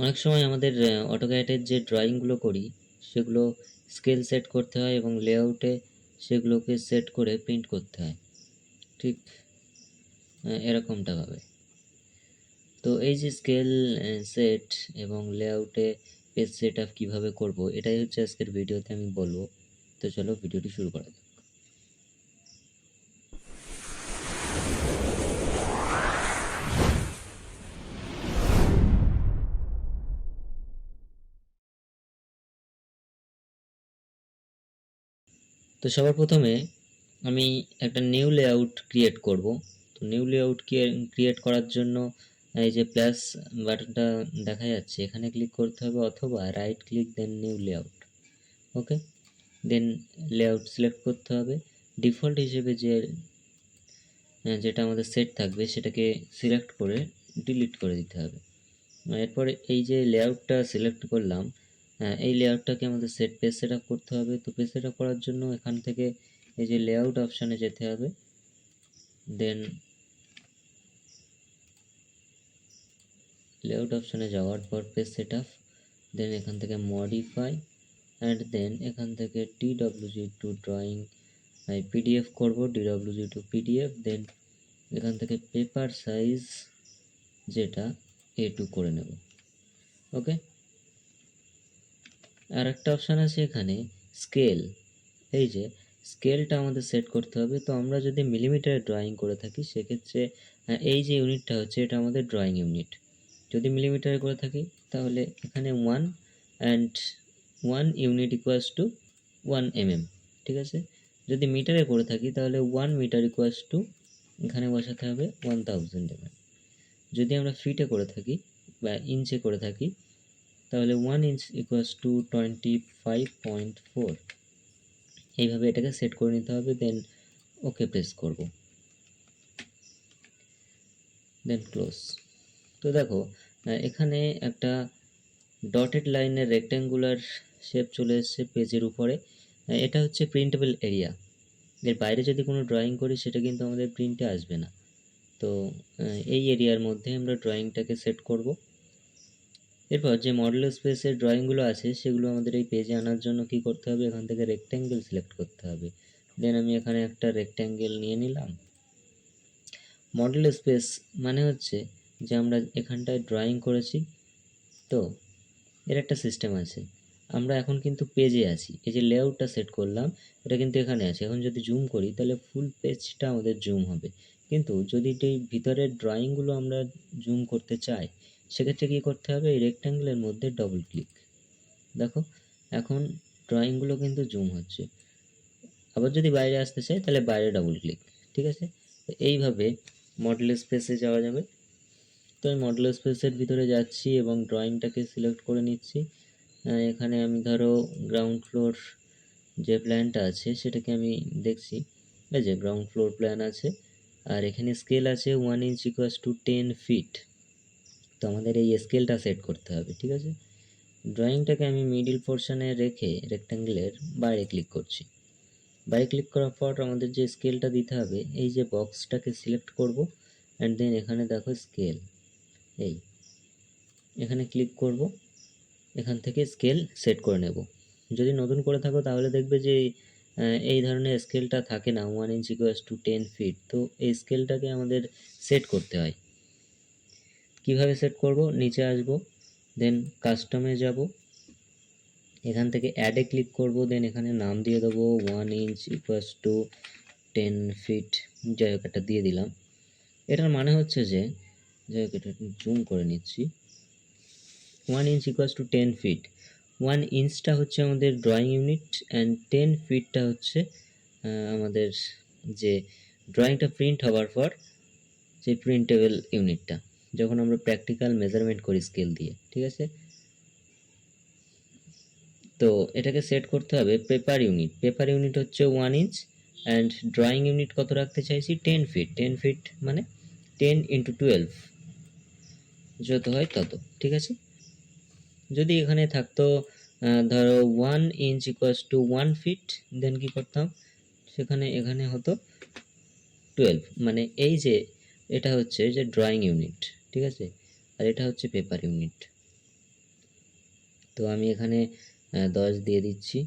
অনেক সময় আমাদের অটোক্যাডের যে ড্রয়িংগুলো করি সেগুলো স্কেল সেট করতে হয় এবং লেআউটে সেগুলোকে সেট করে প্রিন্ট করতে হয়, ঠিক এরকমটা ভাবে। তো এই যে স্কেল সেট এবং লেআউটে পেজ সেট আপ কীভাবে করবো, এটাই হচ্ছে আজকের ভিডিওতে আমি বলবো। তো চলো ভিডিওটি শুরু করা যাক। তো সবার প্রথমে আমি একটা নিউ লেআউট ক্রিয়েট করব। তো নিউ লেআউট ক্রিয়েট করার জন্য এই যে প্লাস বাটনটা দেখা যাচ্ছে এখানে ক্লিক করতে হবে, অথবা রাইট ক্লিক দেন নিউ লেআউট। ওকে, দেন লেআউট সিলেক্ট করতে হবে। ডিফল্ট হিসেবে যেটা আমাদের সেট থাকবে সেটাকে সিলেক্ট করে ডিলিট করে দিতে হবে। এরপরে এই যে লেআউটটা সিলেক্ট করলাম, এই লেআউটটাকে আমাদের পেজ সেট আপ করতে হবে। তো পেজ সেট আপ করার জন্য এখান থেকে এই যে লেআউট অপশানে যেতে হবে, দেন লেআউট অপশানে যাওয়ার পর পেজ সেট আপ, দেন এখান থেকে মডিফাই অ্যান্ড দেন এখান থেকে DWG টু ড্রয়িং PDF করব, DWG টু PDF, দেন এখান থেকে পেপার সাইজ যেটা A2 করে নেব। ওকে, আর একটা অপশান আছে এখানে স্কেল। এই যে স্কেলটা আমাদের সেট করতে হবে। তো আমরা যদি মিলিমিটারে ড্রয়িং করে থাকি সেক্ষেত্রে এই যে ইউনিটটা হচ্ছে এটা আমাদের ড্রয়িং ইউনিট। যদি মিলিমিটারে করে থাকি তাহলে এখানে 1 and 1 unit equals to 1 mm, ঠিক আছে। যদি মিটারে করে থাকি তাহলে 1 মিটার ইকুয়ালস টু এখানে বসাতে হবে 1000 mm। যদি আমরা ফিটে করে থাকি বা ইঞ্চে করে থাকি তাহলে 1 ইঞ্চ ইকুয়ালস টু 25.4। এইভাবে এটাকে সেট করে নিতে হবে, দেন ওকে প্রেস করব, দেন ক্লোজ। তো দেখো এখানে একটা ডটেড লাইনের রেক্ট্যাঙ্গুলার শেপ চলে এসেছে পেজের উপরে। এটা হচ্ছে প্রিন্টেবল এরিয়া। এর বাইরে যদি কোনো ড্রয়িং করি সেটা কিন্তু আমাদের প্রিন্টে আসবে না। তো এই এরিয়ার মধ্যে আমরা ড্রয়িংটাকে সেট করব। এরপর যে মডেল স্পেসের ড্রয়িংগুলো আছে সেগুলো আমাদের এই পেজে আনার জন্য কি করতে হবে, এখান থেকে রেক্ট্যাঙ্গেল সিলেক্ট করতে হবে। দেন আমি এখানে একটা রেক্ট্যাঙ্গেল নিয়ে নিলাম। মডেল স্পেস মানে হচ্ছে যে আমরা এখানটায় ড্রয়িং করেছি, তো এর একটা সিস্টেম আছে। আমরা এখন কিন্তু পেজে আছি, এই যে লেআউটটা সেট করলাম এটা কিন্তু এখানে আছে। এখন যদি জুম করি তাহলে ফুল পেজটা আমাদের জুম হবে, কিন্তু যদি এই ভিতরের ড্রয়িংগুলো আমরা জুম করতে চাই সেক্ষেত্রে কী করতে হবে, এই রেক্ট্যাঙ্গেলের মধ্যে ডবল ক্লিক। দেখো এখন ড্রয়িংগুলো কিন্তু জুম হচ্ছে। আবার যদি বাইরে আসতে চাই তাহলে বাইরে ডবল ক্লিক, ঠিক আছে। এইভাবে মডেল স্পেসে যাওয়া যাবে। তো আমি মডেল স্পেসের ভিতরে যাচ্ছি এবং ড্রয়িংটাকে সিলেক্ট করে নিচ্ছি। এখানে আমি ধরো গ্রাউন্ড ফ্লোর যে প্ল্যানটা আছে সেটাকে আমি দেখছি, এই যে গ্রাউন্ড ফ্লোর প্ল্যান আছে, আর এখানে স্কেল আছে 1 ইঞ্চ ইকুয়ালস টু 10 ফিট। তো আমাদের এই স্কেলটা সেট করতে হবে, ঠিক আছে। ড্রয়িংটাকে আমি মিডিল পোর্শনে রেখে রেক্ট্যাঙ্গেলের বাইরে ক্লিক করছি। বাইরে ক্লিক করার পর আমাদের যে স্কেলটা দিতে হবে, এই যে বক্সটাকে সিলেক্ট করব অ্যান্ড দেন এখানে দেখো স্কেল, এই এখানে ক্লিক করব, এখান থেকে স্কেল সেট করে নেব। যদি নতুন করে থাকো তাহলে দেখবে যে এই ধরনের স্কেলটা থাকে না, 1 ইঞ্চ ইকুয়ালস টু 10 ফিট। তো এই স্কেলটাকে আমাদের সেট করতে হয়। কিভাবে সেট করব, নিচে আসব, দেন কাস্টমে যাব, এখান থেকে অ্যাডে ক্লিক করব, দেন এখানে নাম দিয়ে দেবো 1 ইঞ্চ ইকুয়ালস টু 10 ফিট, যাই হোক একটা দিয়ে দিলাম। এটার মানে হচ্ছে যে যাই হোক এটা জুম করে নিচ্ছি, 1 ইঞ্চ ইকুয়ালস টু 10 ফিট। 1 ইঞ্চটা হচ্ছে আমাদের ড্রয়িং ইউনিট অ্যান্ড 10 ফিটটা হচ্ছে আমাদের যে ড্রয়িংটা প্রিন্ট হওয়ার পর যে প্রিন্টেবল ইউনিটটা, যখন আমরা প্র্যাকটিক্যাল মেজারমেন্ট করি স্কেল দিয়ে, ঠিক আছে। তো এটাকে সেট করতে হবে পেপার ইউনিট। পেপার ইউনিট হচ্ছে 1 ইঞ্চ অ্যান্ড ড্রয়িং ইউনিট কত রাখতে চাইছি, 10 ফিট। 10 ফিট মানে 10 ইন্টু 12, যত হয় তত, ঠিক আছে। যদি এখানে থাকতো ধরো 1 ইঞ্চ ইকুয়ালস টু 1 ফিট, দেন কি করতাম, সেখানে এখানে হতো 12, মানে এই যে এটা হচ্ছে যে ড্রয়িং ইউনিট, ঠিক আছে, আর এটা হচ্ছে পেপার ইউনিট। তো আমি এখানে 10 দিয়ে দিচ্ছি।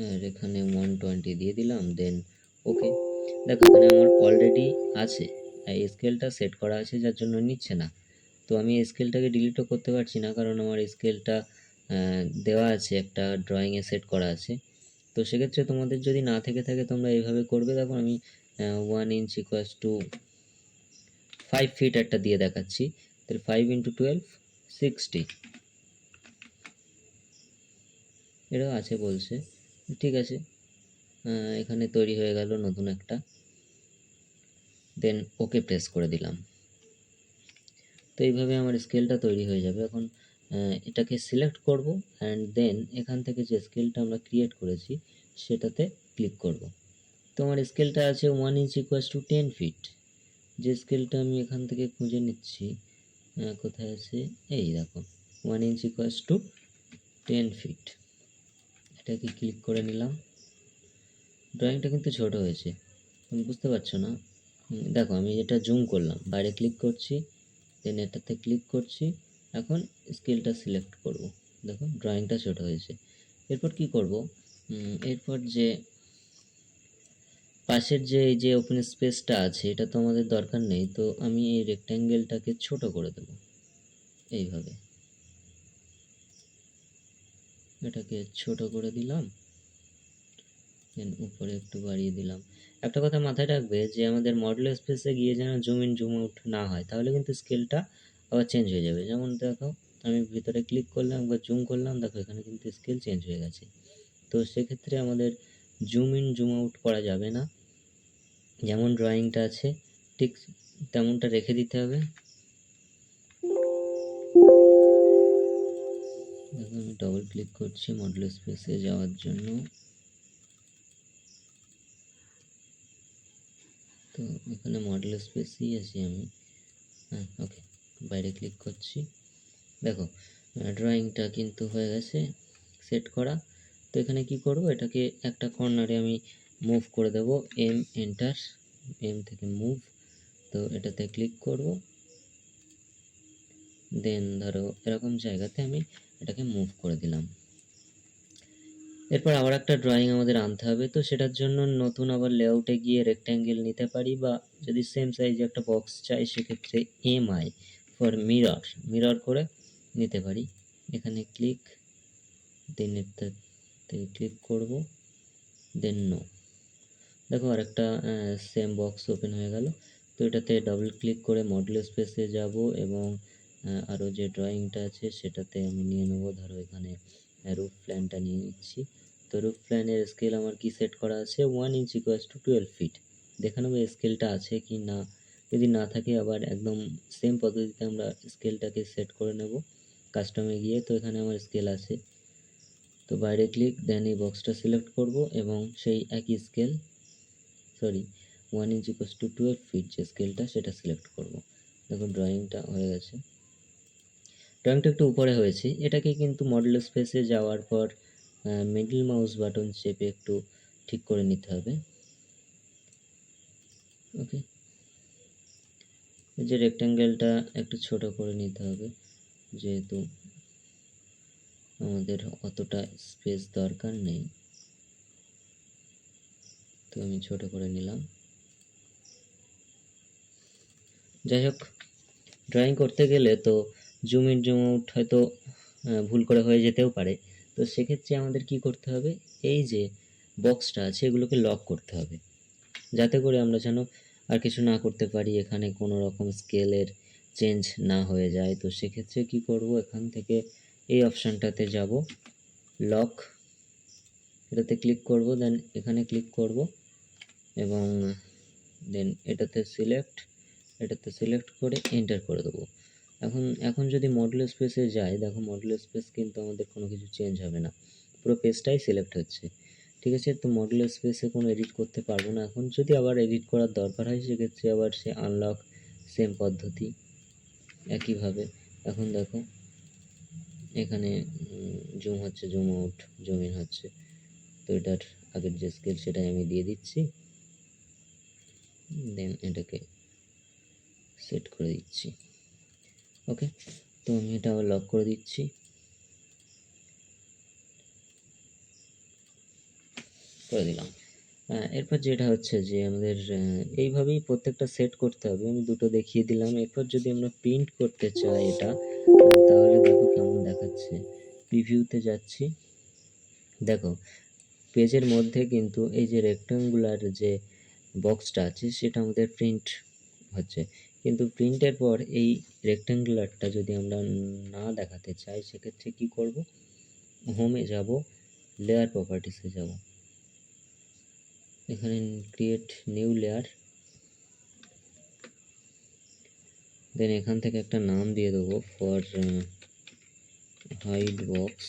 আর এখানে 120 দিয়ে দিলাম, দেন ওকে। দেখো এখানে আমার অলরেডি আছে, এই স্কেলটা সেট করা আছে, যার জন্য নিচ্ছে না। তো আমি এই স্কেলটাকে ডিলিটও করতে পারছি না, কারণ আমার স্কেলটা দেওয়া আছে, একটা ড্রয়িংয়ে সেট করা আছে। তো সেক্ষেত্রে তোমাদের যদি না থেকে থাকে তোমরা এইভাবে করবে। দেখো আমি 1 ইঞ্চ ইকুয়ালস টু 5 ফিট একটা দিয়ে দেখাচ্ছি। তাহলে 5 ইন্টু 12 60 এটাও আছে বলছে, ঠিক আছে। এখানে তৈরি হয়ে গেল নতুন একটা, দেন ওকে প্রেস করে দিলাম। তো এইভাবে আমার স্কেলটা তৈরি হয়ে যাবে। এখন এটাকে সিলেক্ট করব অ্যান্ড দেন এখান থেকে যে স্কেলটা আমরা ক্রিয়েট করেছি সেটাতে ক্লিক করব। তো আমার স্কেলটা আছে 1 ইঞ্চ ইকুয়ালস টু 10 ফিট। যে স্কেলটা আমি এখান থেকে খুঁজে নিচ্ছি, কোথায় আছে, এই দেখো 1 ইঞ্চ ইকুয়ালস টু 10 ফিট। এটাকে ক্লিক করে নিলাম। ড্রয়িংটা কিন্তু ছোট হয়েছে, তুমি বুঝতে পারছো না? দেখো আমি এটা জুম করলাম, বাইরে ক্লিক করছি, দেন এটাতে ক্লিক করছি, এখন স্কেলটা সিলেক্ট করব। দেখো ড্রয়িংটা ছোট হয়েছে। এরপর কি করব, এরপর যে পাশের যে এই যে ওপেন স্পেসটা আছে এটা তো আমাদের দরকার নেই, তো আমি এই রেক্ট্যাঙ্গেলটাকে ছোট করে দেব এইভাবে। এটাকে ছোট করে দিলাম, দেন উপরে একটু বাড়িয়ে দিলাম। একটা কথা মাথায় রাখবে যে আমাদের মডেল স্পেসে গিয়ে যেন জুম ইন জুম আউট না হয়, তাহলে কিন্তু স্কেলটা আবার চেঞ্জ হয়ে যাবে। যেমন দেখো আমি ভিতরে ক্লিক করলাম, একবার জুম করলাম, দেখো এখানে কিন্তু স্কেল চেঞ্জ হয়ে গেছে। তো সেক্ষেত্রে আমাদের জুম ইন জুম আউট করা যাবে না, যেমন ড্রয়িংটা আছে ঠিক তেমনটা রেখে দিতে হবে। দেখো আমি ডবল ক্লিক করছি মডেল স্পেসে যাওয়ার জন্য। তো এখানে মডেল স্পেসেই আছি আমি, হ্যাঁ ওকে, বাইরে ক্লিক করছি। দেখো ড্রয়িংটা কিন্তু হয়ে গেছে সেট করা। তো এখানে কি করব, এটাকে একটা কর্নারে আমি মুভ করে দেব, এম এন্টার, এম থেকে মুভ। তো এটাতে ক্লিক করব, দেন ধরো এরকম জায়গাতে আমি এটাকে মুভ করে দিলাম। এরপর আবার একটা ড্রয়িং আমাদের আনতে হবে, তো সেটার জন্য নতুন আবার লেআউটে গিয়ে রেক্ট্যাঙ্গেল নিতে পারি, বা যদি সেম সাইজে একটা বক্স চাই সেক্ষেত্রে এমআই ফর মিরর, মিরর করে নিতে পারি। এখানে ক্লিক, দেন এটাতে ক্লিক করব, দেন নো। দেখো আরেকটা সেম বক্স ওপেন হয়ে গেল। তো এটাতে ডাবল ক্লিক করে মডেল স্পেসে যাব এবং আরও যে ড্রয়িংটা আছে সেটাতে আমি নিয়ে নেবো। ধরো এখানে রুফ প্ল্যানটা নিয়ে নিচ্ছি। তো রুফ প্ল্যানের স্কেল আমার কি সেট করা আছে, 1 ইঞ্চ ইকুয়ালস টু 12 ফিট। দেখে নেবো স্কেলটা আছে কি না, যদি না থাকে আবার একদম সেম পদ্ধতিতে আমরা স্কেলটাকে সেট করে নেব কাস্টমে গিয়ে। তো এখানে আমার স্কেল আছে, তো বাইরে ক্লিক, দেন এই বক্সটা সিলেক্ট করব এবং সেই একই scale, sorry 1 inch equals to 12 feet যে স্কেলটা সেটা সিলেক্ট করব। দেখো ড্রয়িংটা হয়ে গেছে। ড্রয়িংটা একটু উপরে হয়েছে, এটাকে কিন্তু মডেল স্পেসে যাওয়ার পর মিডল মাউস বাটন চেপে একটু ঠিক করে নিতে হবে। ওকে, এই যে রেক্ট্যাঙ্গেলটা একটু ছোট করে নিতে হবে, যেহেতু আমাদের অতটা স্পেস দরকার নেই। তো আমি ছোট করে নিলাম। যাই হোক, ড্রয়িং করতে গেলে তো জুম ইন জুম আউট হয়তো ভুল করে হয়ে যেতেও পারে। তো সেক্ষেত্রে আমাদের কি করতে হবে, এই যে বক্সটা আছে এগুলোকে লক করতে হবে, যাতে করে আমরা যেন আর কিছু না করতে পারি, এখানে কোনো রকম স্কেলের চেঞ্জ না হয়ে যায়। তো সেক্ষেত্রে কি করব, এখান থেকে এই অপশানটাতে যাব, লক, এটাতে ক্লিক করব, দেন এখানে ক্লিক করব এবং দেন এটাতে সিলেক্ট করে এন্টার করে দেবো। এখন যদি মডেল স্পেসে যাই, দেখো মডেল স্পেস কিন্তু আমাদের কোনো কিছু চেঞ্জ হবে না, পুরো পেজটাই সিলেক্ট হচ্ছে। ঠিক আছে, তো মডেল স্পেসে কোনো এডিট করতে পারবো না। এখন যদি আবার এডিট করার দরকার হয় সেক্ষেত্রে আবার সে আনলক, সেম পদ্ধতি একইভাবে। এখন দেখো এখানে জুম হচ্ছে, জুম আউট, জুম ইন হচ্ছে। তো এটার আগের যে স্কেল সেটাই আমি দিয়ে দিচ্ছি, দেন এটাকে সেট করে দিচ্ছি। ওকে, তো আমি এটা আবার লক করে দিচ্ছি। করে দিলাম। এরপর যেটা হচ্ছে যে আমাদের এইভাবেই প্রত্যেকটা সেট করতে হবে। আমি দুটো দেখিয়ে দিলাম। এরপর যদি আমরা প্রিন্ট করতে চাই এটা, তাহলে দেখো কেমন দেখাচ্ছে। প্রিভিউতে যাচ্ছি, দেখো পেজের মধ্যে কিন্তু এই যে রেক্ট্যাঙ্গুলার যে বক্সটা আছে সেটা আমাদের প্রিন্ট হচ্ছে, কিন্তু প্রিন্টের পর এই রেক্ট্যাঙ্গুলারটা যদি আমরা না দেখাতে চাই সেক্ষেত্রে কি করব, হোমে যাব, লেয়ার প্রপার্টিসে যাব, এখানে ক্রিয়েট নিউ লেয়ার, দেন এখান থেকে একটা নাম দিয়ে দেবো ফর হাইড বক্স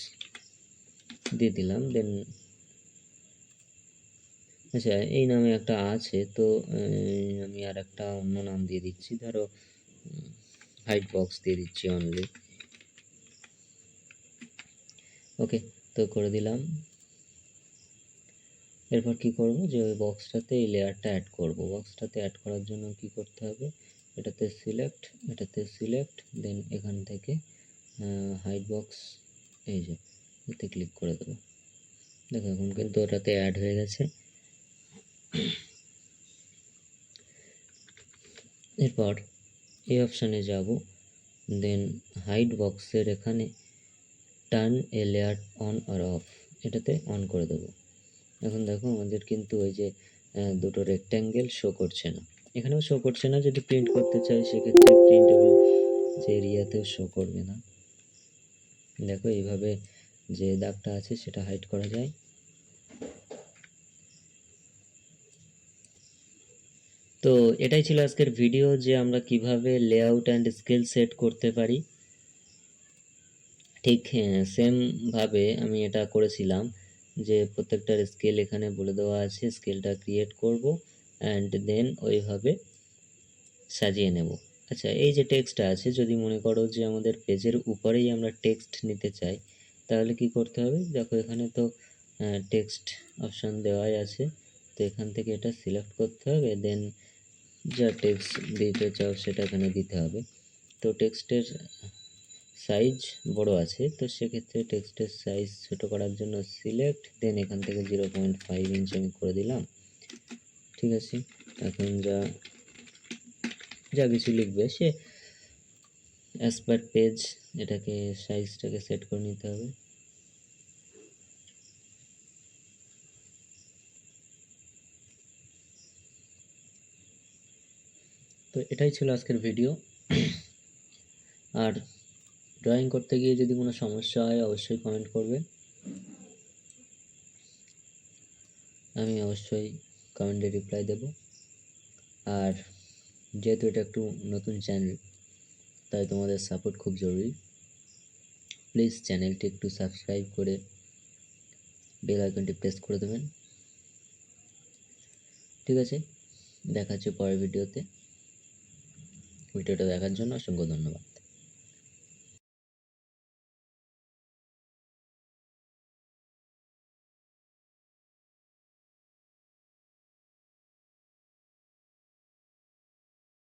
দিয়ে দিলাম। দেন আচ্ছা এই নামে একটা আছে, তো আমি আর একটা অন্য নাম দিয়ে দিচ্ছি, ধরো হাইড বক্স দিয়ে দিচ্ছি অনলি। ওকে, তো করে দিলাম। এরপর কি করব, যে ওই বক্সটাতে এই লেয়ারটা অ্যাড করব। বক্সটাতে অ্যাড করার জন্য কি করতে হবে, এটাতে সিলেক্ট, দেন এখান থেকে হাইড বক্স, এই যে এতে ক্লিক করে দেবো। দেখো এখন কিন্তু ওটাতে অ্যাড হয়ে গেছে। এরপর এই অপশানে যাব, দেন হাইড বক্সের এখানে টার্ন এ লেয়ার অন আর অফ, এটাতে অন করে দেবো। এখন দেখো আমাদের কিন্তু ওই যে দুটো রেক্ট্যাঙ্গেল শো করছে না, এখানেও শো করছে না। যদি প্রিন্ট করতে চাই সেক্ষেত্রে প্রিন্টেবল যে এরিয়াতেও শো করবে না। দেখো এইভাবে যে দাগটা আছে সেটা হাইড করা যায়। তো এটাই ছিল আজকের ভিডিও, যে আমরা কিভাবে লেআউট অ্যান্ড স্কেল সেট করতে পারি। ঠিক সেমভাবে আমি এটা করেছিলাম, যে প্রত্যেকটার স্কেল এখানে বলে দেওয়া আছে, স্কেলটা ক্রিয়েট করব অ্যান্ড দেন ওইভাবে সাজিয়ে নেব। আচ্ছা এই যে টেক্সটটা আছে, যদি মনে করো যে আমাদের পেজের উপরেই আমরা টেক্সট নিতে চাই, তাহলে কি করতে হবে, দেখো এখানে তো টেক্সট অপশান দেওয়াই আছে, তো এখান থেকে এটা সিলেক্ট করতে হবে, দেন যা টেক্সট দিতে চাও সেটা এখানে দিতে হবে। তো টেক্সটের সাইজ বড় আছে, তো সেক্ষেত্রে টেক্সটের সাইজ ছোট করার জন্য সিলেক্ট, দেন এখান থেকে 0.5 ইঞ্চ আমি করে দিলাম। ঠিক আছে, এখন যা কিছু লিখবে সে অ্যাজ পার পেজ এটাকে সাইজটাকে সেট করে নিতে হবে। তো এটাই ছিল আজকের ভিডিও। আর ড্রয়িং করতে গিয়ে যদি কোনো সমস্যা হয় অবশ্যই কমেন্ট করবে, আমি অবশ্যই কমেন্টে রিপ্লাই দেব। আর যেহেতু এটা একটু নতুন চ্যানেল, তাই তোমাদের সাপোর্ট খুব জরুরি। প্লিজ চ্যানেলটি একটু সাবস্ক্রাইব করে বেল আইকনটি প্রেস করে দেবেন। ঠিক আছে, দেখা হচ্ছে পরের ভিডিওতে। ভিডিওটা দেখার জন্য অসংখ্য ধন্যবাদ।